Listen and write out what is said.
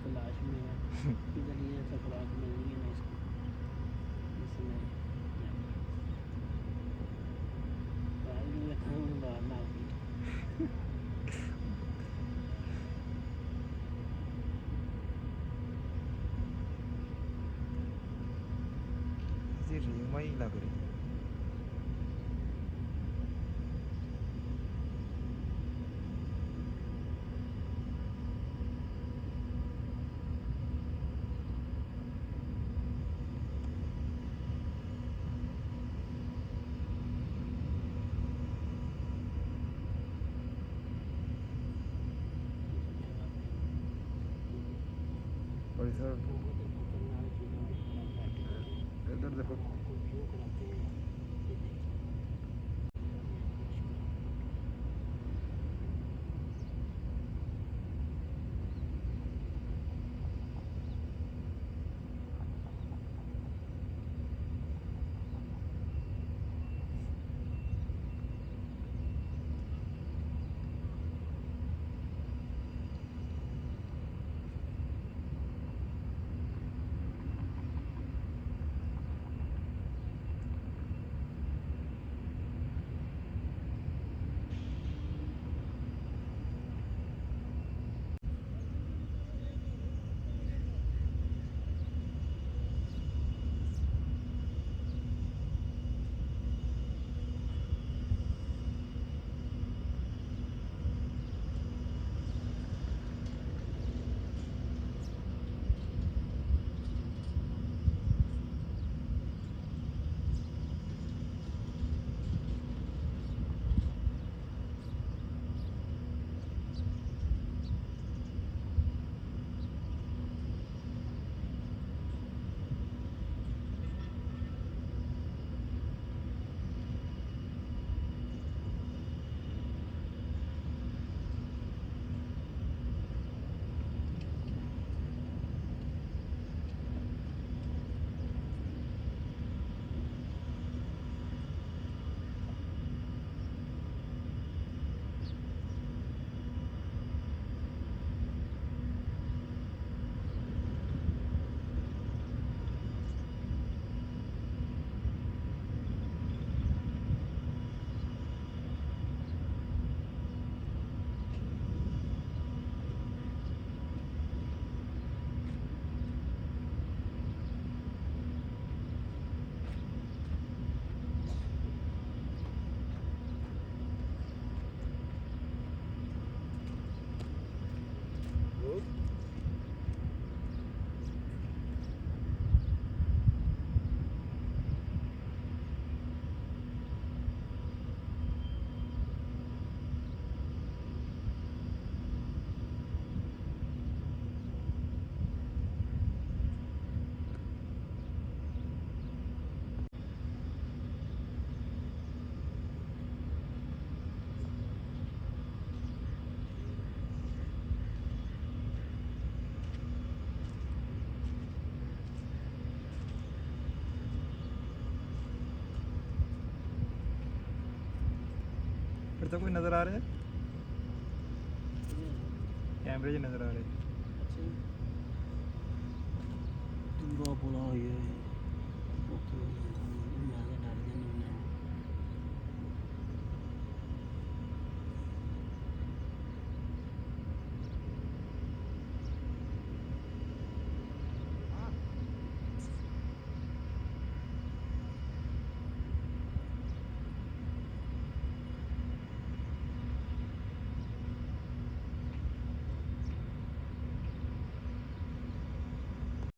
तलाश में है किधर ये ऐसा खुराक मिल रही है ना इसको इसमें बाहर भी रखा हूँ बाहर ना होगी रिंग ही लग रही और सर इधर देखो फिर तो कोई नज़र आ रहा है कैमरे नज़र आ रहे पूरा बुरा ये ओके